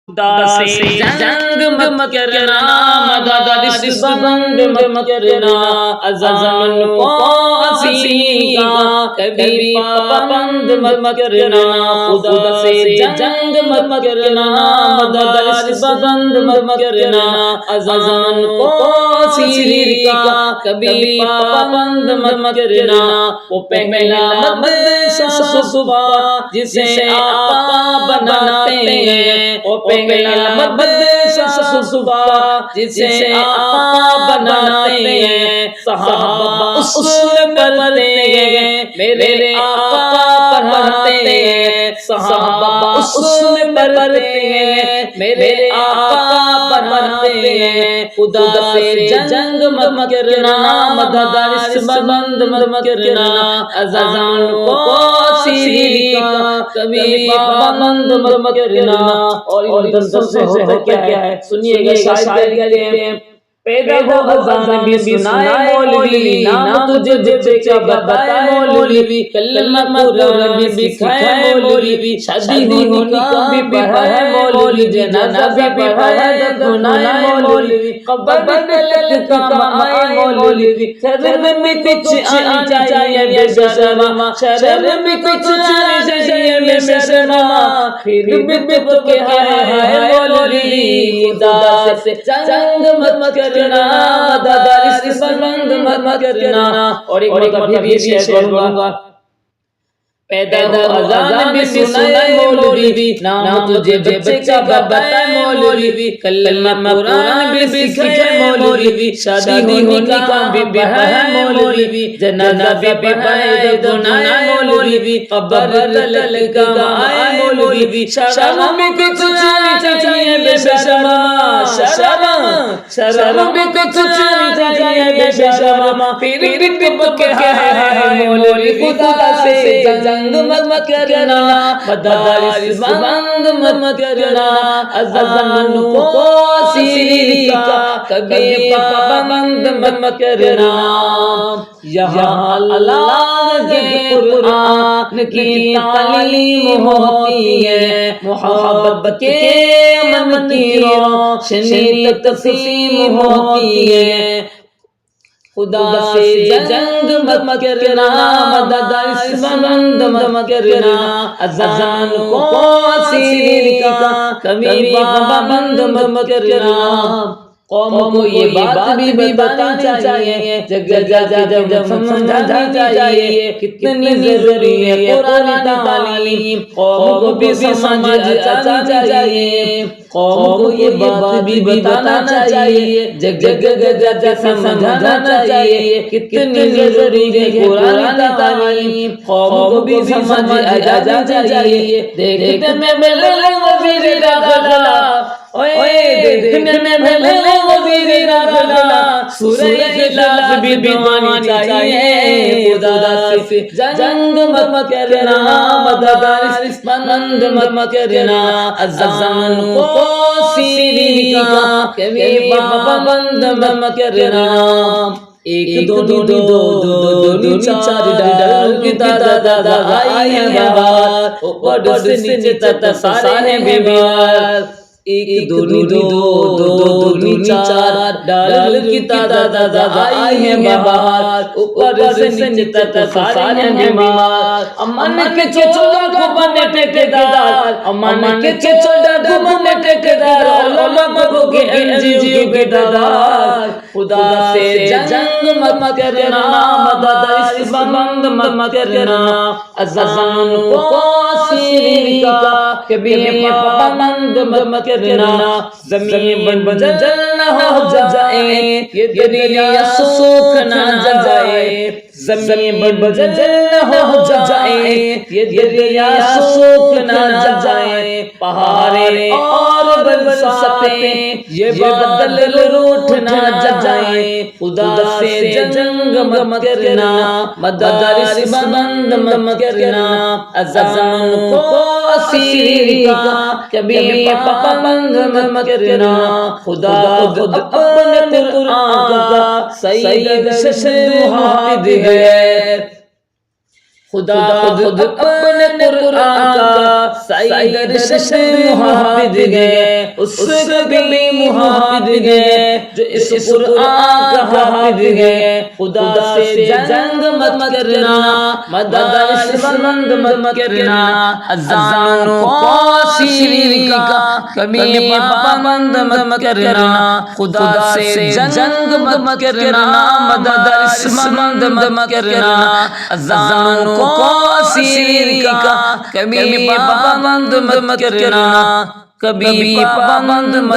خدا سے جنگ مت کرنا، مدد اس بند مت کرنا، ازان کو اسیری کا کبھی پابند مت کرنا، خدا سے جنگ مت کرنا، مدد اس بند مت کرنا، ازان کو اسیری کا کبھی پابند مت کرنا، وہ پہلا مدرسہ صبح جسے آقا بناتے ہیں، وہ پہلا مدرسہ صبح جسے آقا بناتے ہیں، صحابہ اس میں پڑھتے ہیں، میرے آقا پڑھاتے ہیں، صحابہ اس میں پڑھتے ہیں، میرے آقا پڑھاتے ہیں، خدا سے جنگ مت کرنا، مدد اس بند مت کرنا، اذان کو سیری کا کبھی پابند مت کرنا۔ اور ان دستوں سے ہوتا کیا ہے سنیے گا، شاید کہتے ہیں پیدا ہو اذان بھی سنائے مولوی، نام تجھے بچہ بتائے مولوی، کلمہ قرآن بھی سکھائے مولوی، شادی ہونی کا بھی پڑھائے مولوی، جنازہ بھی پڑھائے دفنائے مولوی، قبر میں کام آئے مولوی، شرم میں کچھ آنا چاہیے بے شرما، شرم میں کچھ آنا چاہیے بے شرما، پھر بھی تو کہ ہے مولوی، خدا سے جنگ مت کرنا، مدد اس بند مت کرنا۔ اور ایک مرتبہ بھی شیئر کروں گا، پیدا ہو اذان بھی سنائے مولوی، نام تجھے بچہ بتائے مولوی، کلمہ قرآن بھی سکھائے مولوی، شادی ہونی کا بھی پڑھائے مولوی، جنازہ بھی پڑھائے دفنائے مولوی، قبر تلک کا آئے مولوی، شرم میں کچھ آنی چاہیے بے شرما، شرم میں کچھ آنی چاہیے بے شرما، پھر بھی کہ ہے مولوی، خدا سے جنگ مت کرنا، مدد اس بند مت کرنا، اذان کو سیری کا کبھی پابند مت کرنا۔ یہاں اللہ کے قرآن کی تعلیم ہوتی ہے، محبت کے امن کی روشنی تقسیم ہوتی ہے، خدا سے جنگ مت کرنا، مدد اس بند مت کرنا، اذان کو سیری کا کبھی پابند مت کرنا۔ قوم کو یہ بات بھی بتانی چاہیے، جگہ جگہ سمجھانی چاہیے، کتنی ضروری ہے قرآن تعلیم، قوم کو بھی سمجھ آنا چاہیے، قوم کو یہ بات بھی بتانا چاہیے، جگہ جگہ سمجھانا چاہیے، کتنی ضروری ہے قرآن تعلیم، قوم کو بھی سمجھ آنا چاہیے۔ دیکھتے میں ملے وزیر داخلہ، دیکھنے میں ملے وزیر داخلہ، سورہ اخلاص بھی بنوانی چاہیے، خدا سے جنگ مت کرنا، مدد اس بند مت کرنا، اذان کو سیری کا کبھی پابند مت کرنا۔ ایک دو چار ڈال کی دادا آئی ہے باہر، اوپر سے نیچے تک سارے بیمار، ایک دو چار ڈال کی دادا آئی ہے باہر، اوپر سے نیچے تک سارے بیمار، امن کے چھوڑا کو بنے ٹھیکیدار، امن کے چھوڑا کو بنے ٹھیکیدار، علماء کو کے NGO کے دادار، خدا سے جنگ مت کرنا، مدد اس بند مت کرنا، اذان کو سیری کا کبھی پابند مت کرنا، زمین بنجر نہ ہو جائے، یہ دریا سوکھ نہ جائے، زمین بنجر نہ ہو جائے، یہ دریا سوکھ نہ جائے، پہاڑیں اور برساتیں یہ بادل روٹھ نہ جائے، خدا سے جنگ مت کرنا، مدد اس بند مت کرنا، اذان کو سیری کا کبھی پابند مت کرنا، خدا خود اپنے قرآن کا سید ششر حافظ ہے، خدا خود اپنے قرآن کا سعید رشد محافظ ہے، اس کبھی محافظ ہے جو اس قرآن کا حافظ ہے۔ خدا سے جنگ مت کرنا، مدارس بند مت کرنا، اذانوں کو سیری کا کبھی پابند مت کرنا۔ خدا سے جنگ مت کرنا، مدارس بند مت کرنا، اذانوں کو سیری کا کبھی پابند مت کرنا، کبھی پابند مت